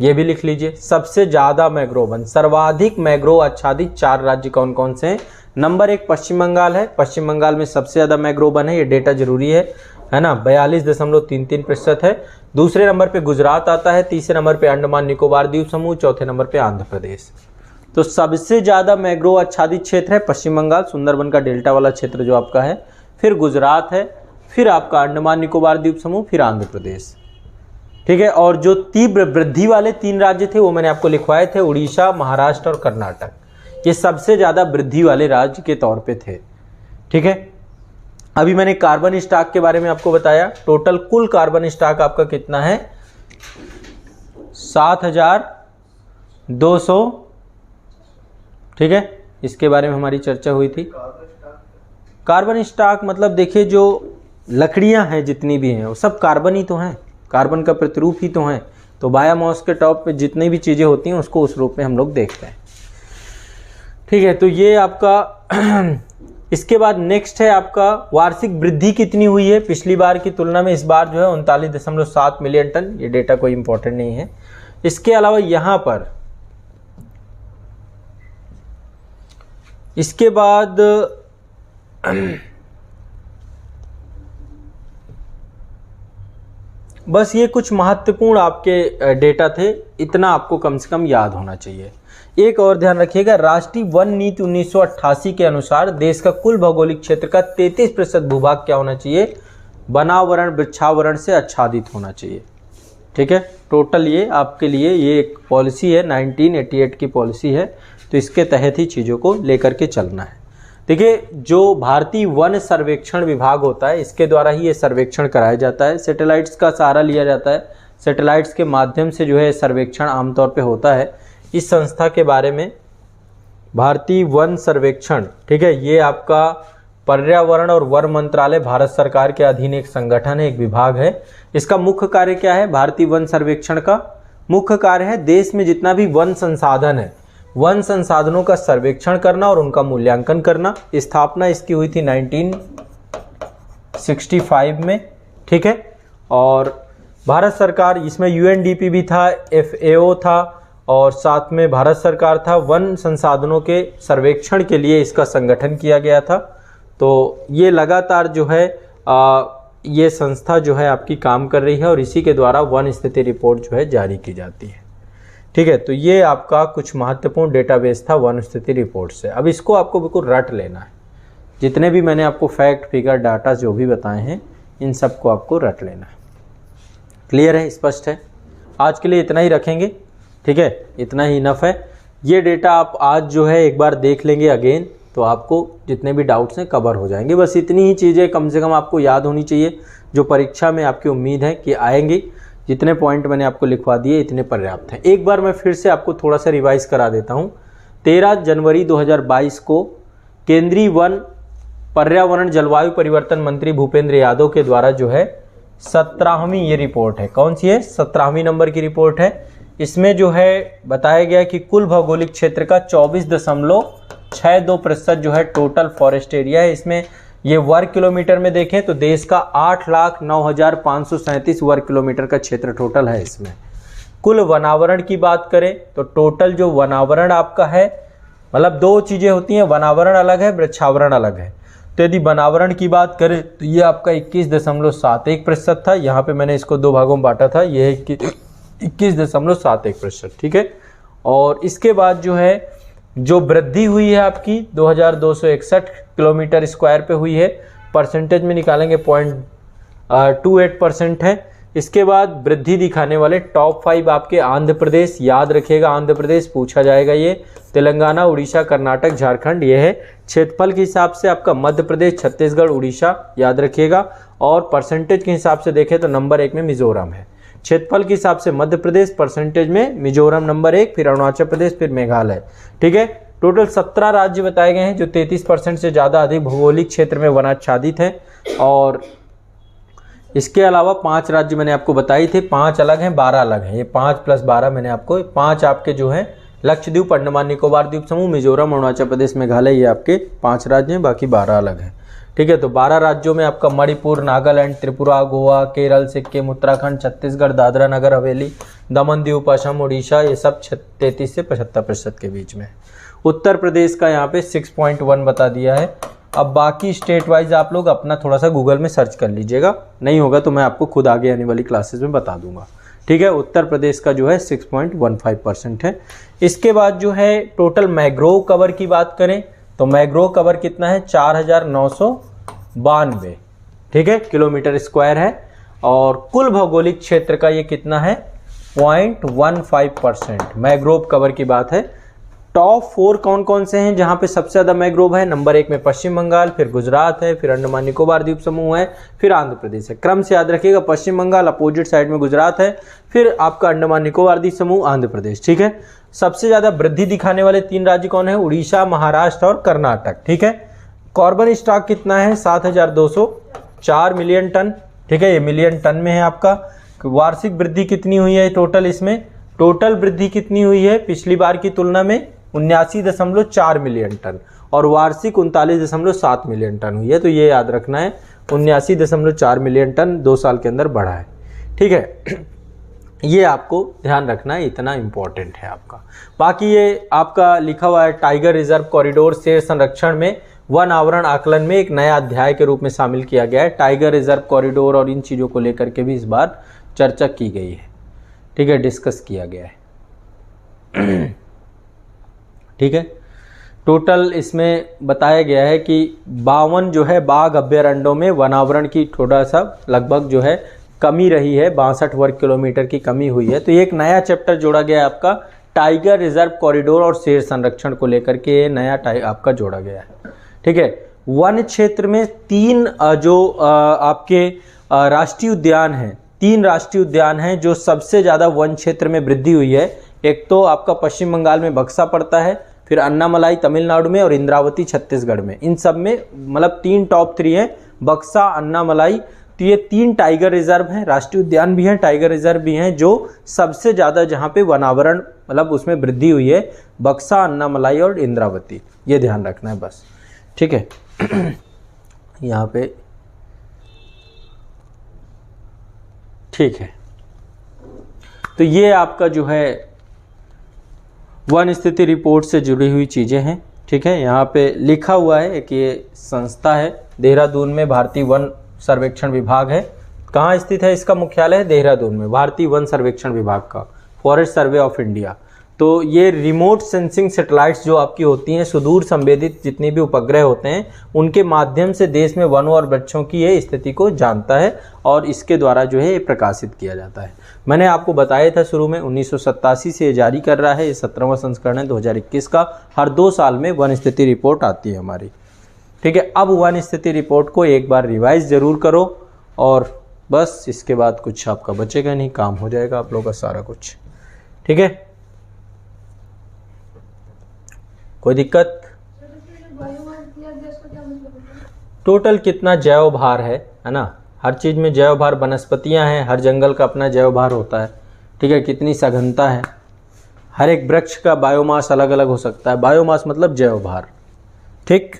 Speaker 1: ये भी लिख लीजिए। सबसे ज्यादा मैग्रोव वन, सर्वाधिक मैग्रोव आच्छादित 4 राज्य कौन कौन से हैं? नंबर 1 पश्चिम बंगाल है, पश्चिम बंगाल में सबसे ज्यादा मैग्रोव वन है, ये डेटा जरूरी है ना, 42.33% है। दूसरे नंबर पे गुजरात आता है, तीसरे नंबर पे अंडमान निकोबार द्वीप समूह, चौथे नंबर पे आंध्र प्रदेश। तो सबसे ज्यादा मैग्रोव आच्छादित क्षेत्र है पश्चिम बंगाल, सुंदरबन का डेल्टा वाला क्षेत्र जो आपका है, फिर गुजरात है, फिर आपका अंडमान निकोबार द्वीप समूह, फिर आंध्र प्रदेश। ठीक है, और जो तीव्र वृद्धि वाले 3 राज्य थे वो मैंने आपको लिखवाए थे, उड़ीसा, महाराष्ट्र और कर्नाटक। ये सबसे ज्यादा वृद्धि वाले राज्य के तौर पे थे। ठीक है, अभी मैंने कार्बन स्टॉक के बारे में आपको बताया। टोटल कुल कार्बन स्टॉक आपका कितना है 7200। ठीक है, इसके बारे में हमारी चर्चा हुई थी। कार्बन स्टॉक मतलब देखिए जो लकड़ियां हैं जितनी भी हैं वो सब कार्बन ही तो हैं, कार्बन का प्रतिरूप ही तो हैं। तो बायोमास के टॉप पे जितनी भी चीज़ें होती हैं उसको उस रूप में हम लोग देखते हैं। ठीक है, तो ये आपका इसके बाद नेक्स्ट है आपका वार्षिक वृद्धि कितनी हुई है पिछली बार की तुलना में। इस बार जो है 39.7 मिलियन टन, ये डेटा कोई इंपॉर्टेंट नहीं है। इसके अलावा यहाँ पर इसके बाद बस ये कुछ महत्वपूर्ण आपके डेटा थे, इतना आपको कम से कम याद होना चाहिए। एक और ध्यान रखिएगा, राष्ट्रीय वन नीति 1988 के अनुसार देश का कुल भौगोलिक क्षेत्र का 33% भूभाग क्या होना चाहिए, वनावरण वृक्षावरण से आच्छादित होना चाहिए। ठीक है, टोटल ये आपके लिए ये एक पॉलिसी है, 1988 की पॉलिसी है, तो इसके तहत ही चीज़ों को लेकर के चलना है। देखिए, जो भारतीय वन सर्वेक्षण विभाग होता है इसके द्वारा ही ये सर्वेक्षण कराया जाता है, सैटेलाइट्स का सहारा लिया जाता है, सैटेलाइट्स के माध्यम से जो है सर्वेक्षण आमतौर पे होता है। इस संस्था के बारे में भारतीय वन सर्वेक्षण, ठीक है, ये आपका पर्यावरण और वन मंत्रालय भारत सरकार के अधीन एक संगठन है, एक विभाग है। इसका मुख्य कार्य क्या है भारतीय वन सर्वेक्षण का? मुख्य कार्य है देश में जितना भी वन संसाधन है, वन संसाधनों का सर्वेक्षण करना और उनका मूल्यांकन करना। स्थापना इसकी हुई थी 1965 में, ठीक है। और भारत सरकार, इसमें यूएनडीपी भी था, एफएओ था और साथ में भारत सरकार था। वन संसाधनों के सर्वेक्षण के लिए इसका संगठन किया गया था। तो ये लगातार जो है ये संस्था जो है आपकी काम कर रही है और इसी के द्वारा वन स्थिति रिपोर्ट जो है जारी की जाती है, ठीक है। तो ये आपका कुछ महत्वपूर्ण डेटाबेस था वन स्थिति रिपोर्ट से। अब इसको आपको बिल्कुल रट लेना है, जितने भी मैंने आपको फैक्ट फिगर डाटा जो भी बताए हैं इन सबको आपको रट लेना है। क्लियर है, स्पष्ट है? आज के लिए इतना ही रखेंगे, ठीक है, इतना ही इनफ है। ये डेटा आप आज जो है एक बार देख लेंगे अगेन, तो आपको जितने भी डाउट्स हैं कवर हो जाएंगे। बस इतनी ही चीज़ें कम से कम आपको याद होनी चाहिए जो परीक्षा में आपकी उम्मीद है कि आएंगी। जितने पॉइंट मैंने आपको लिखवा दिए इतने पर्याप्त हैं। एक बार मैं फिर से आपको थोड़ा सा रिवाइज करा देता हूँ। 13 जनवरी 2022 को केंद्रीय वन, पर्यावरण, जलवायु परिवर्तन मंत्री भूपेंद्र यादव के द्वारा जो है 17वीं ये रिपोर्ट है। कौन सी है? 17वीं नंबर की रिपोर्ट है। इसमें जो है बताया गया कि कुल भौगोलिक क्षेत्र का 24.62% जो है टोटल फॉरेस्ट एरिया है। इसमें ये वर्ग किलोमीटर में देखें तो देश का 8,09,537 वर्ग किलोमीटर का क्षेत्र टोटल है। इसमें कुल वनावरण की बात करें तो टोटल जो वनावरण आपका है, मतलब दो चीज़ें होती हैं, वनावरण अलग है, वृक्षावरण अलग है। तो यदि वनावरण की बात करें तो ये आपका 21.71% था। यहाँ पे मैंने इसको दो भागों में बांटा था, ये 21.71%, ठीक है। और इसके बाद जो है जो वृद्धि हुई है आपकी 2261 किलोमीटर स्क्वायर पे हुई है, परसेंटेज में निकालेंगे 0.28% है। इसके बाद वृद्धि दिखाने वाले टॉप 5 आपके आंध्र प्रदेश, याद रखिएगा आंध्र प्रदेश पूछा जाएगा ये, तेलंगाना, उड़ीसा, कर्नाटक, झारखंड, ये है। क्षेत्रफल के हिसाब से आपका मध्य प्रदेश, छत्तीसगढ़, उड़ीसा, याद रखिएगा। और परसेंटेज के हिसाब से देखें तो नंबर 1 में मिजोरम है। क्षेत्रफल के हिसाब से मध्य प्रदेश, परसेंटेज में मिजोरम नंबर 1, फिर अरुणाचल प्रदेश, फिर मेघालय, ठीक है। टोटल 17 राज्य बताए गए हैं जो 33% से ज़्यादा अधिक भौगोलिक क्षेत्र में वनाच्छादित हैं। और इसके अलावा 5 राज्य मैंने आपको बताई थे, 5 अलग हैं, 12 अलग हैं। ये 5 + 12 मैंने आपको 5 आपके जो हैं लक्षद्वीप, अंडमान निकोबार द्वीप समूह, मिजोरम, अरुणाचल प्रदेश, मेघालय, ये आपके 5 राज्य हैं, बाकी 12 अलग हैं, ठीक है। तो 12 राज्यों में आपका मणिपुर, नागालैंड, त्रिपुरा, गोवा, केरल, सिक्किम, उत्तराखंड, छत्तीसगढ़, दादरा नगर हवेली, दमन दीव, असम, उड़ीसा, ये सब 33 से 75% के बीच में। उत्तर प्रदेश का यहाँ पे 6.1 बता दिया है। अब बाकी स्टेट वाइज आप लोग अपना थोड़ा सा गूगल में सर्च कर लीजिएगा, नहीं होगा तो मैं आपको खुद आगे आने वाली क्लासेस में बता दूंगा, ठीक है। उत्तर प्रदेश का जो है 6.15% है। इसके बाद जो है टोटल मैंग्रोव कवर की बात करें तो मैंग्रोव कवर कितना है? 4,992, ठीक है, किलोमीटर स्क्वायर है। और कुल भौगोलिक क्षेत्र का ये कितना है? 0.15% मैंग्रोव कवर की बात है। टॉप 4 कौन कौन से हैं जहां पे सबसे ज़्यादा मैंग्रोव है? नंबर 1 में पश्चिम बंगाल, फिर गुजरात है, फिर अंडमान निकोबार द्वीप समूह है, फिर आंध्र प्रदेश है। क्रम से याद रखिएगा, पश्चिम बंगाल, अपोजिट साइड में गुजरात है, फिर आपका अंडमान निकोबार द्वीप समूह, आंध्र प्रदेश, ठीक है। सबसे ज़्यादा वृद्धि दिखाने वाले 3 राज्य कौन है? उड़ीसा, महाराष्ट्र और कर्नाटक, ठीक है। कार्बन स्टॉक कितना है? 7,204 मिलियन टन, ठीक है, ये मिलियन टन में है आपका। वार्षिक वृद्धि कितनी हुई है टोटल? इसमें टोटल वृद्धि कितनी हुई है पिछली बार की तुलना में? 79.4 मिलियन टन, और वार्षिक 39.7 मिलियन टन हुई है। तो ये याद रखना है, 79.4 मिलियन टन 2 साल के अंदर बढ़ा है, ठीक है। ये आपको ध्यान रखना है, इतना इंपॉर्टेंट है आपका। बाकी ये आपका लिखा हुआ है टाइगर रिजर्व कॉरिडोर शेर संरक्षण में वन आवरण आकलन में एक नया अध्याय के रूप में शामिल किया गया है। टाइगर रिजर्व कॉरिडोर और इन चीज़ों को लेकर के भी इस बार चर्चा की गई है, ठीक है, डिस्कस किया गया है, ठीक है। टोटल इसमें बताया गया है कि 52 जो है बाघ अभ्यारण्यों में वनावरण की थोड़ा सा लगभग जो है कमी रही है, 62 वर्ग किलोमीटर की कमी हुई है। तो ये एक नया चैप्टर जोड़ा गया है आपका टाइगर रिजर्व कॉरिडोर और शेर संरक्षण को लेकर के, ये नया आपका जोड़ा गया है, ठीक है। वन क्षेत्र में 3 जो आपके राष्ट्रीय उद्यान हैं, 3 राष्ट्रीय उद्यान हैं जो सबसे ज़्यादा वन क्षेत्र में वृद्धि हुई है। एक तो आपका पश्चिम बंगाल में बक्सा पड़ता है, फिर अन्नामलाई तमिलनाडु में, और इंद्रावती छत्तीसगढ़ में। इन सब में मतलब 3 टॉप 3 हैं, बक्सा, अन्नामलाई, तो ये 3 टाइगर रिजर्व हैं, राष्ट्रीय उद्यान भी हैं, टाइगर रिजर्व भी हैं, जो सबसे ज़्यादा जहाँ पे वनावरण मतलब उसमें वृद्धि हुई है, बक्सा, अन्नामलाई और इंद्रावती। ये ध्यान रखना है बस, ठीक है। यहाँ पे ठीक है, तो ये आपका जो है वन स्थिति रिपोर्ट से जुड़ी हुई चीज़ें हैं, ठीक है। यहाँ पे लिखा हुआ है कि ये संस्था है देहरादून में, भारतीय वन सर्वेक्षण विभाग है। कहाँ स्थित है इसका मुख्यालय? है देहरादून में, भारतीय वन सर्वेक्षण विभाग का, फॉरेस्ट सर्वे ऑफ इंडिया। तो ये रिमोट सेंसिंग सैटेलाइट्स जो आपकी होती हैं, सुदूर संवेदित जितनी भी उपग्रह होते हैं, उनके माध्यम से देश में वनों और वृक्षों की ये स्थिति को जानता है और इसके द्वारा जो है ये प्रकाशित किया जाता है। मैंने आपको बताया था शुरू में 1987 से ये जारी कर रहा है, ये 17वां संस्करण है 2021 का। हर 2 साल में वन स्थिति रिपोर्ट आती है हमारी, ठीक है। अब वन स्थिति रिपोर्ट को एक बार रिवाइज ज़रूर करो और बस इसके बाद कुछ आपका बचेगा नहीं, काम हो जाएगा आप लोगों का सारा कुछ, ठीक है। कोई दिक्कत? टोटल कितना जैव भार है ना, हर चीज़ में जैव भार, वनस्पतियाँ हैं, हर जंगल का अपना जैव भार होता है, ठीक है। कितनी सघनता है, हर एक वृक्ष का बायोमास अलग अलग हो सकता है, बायोमास मतलब जैव भार, ठीक।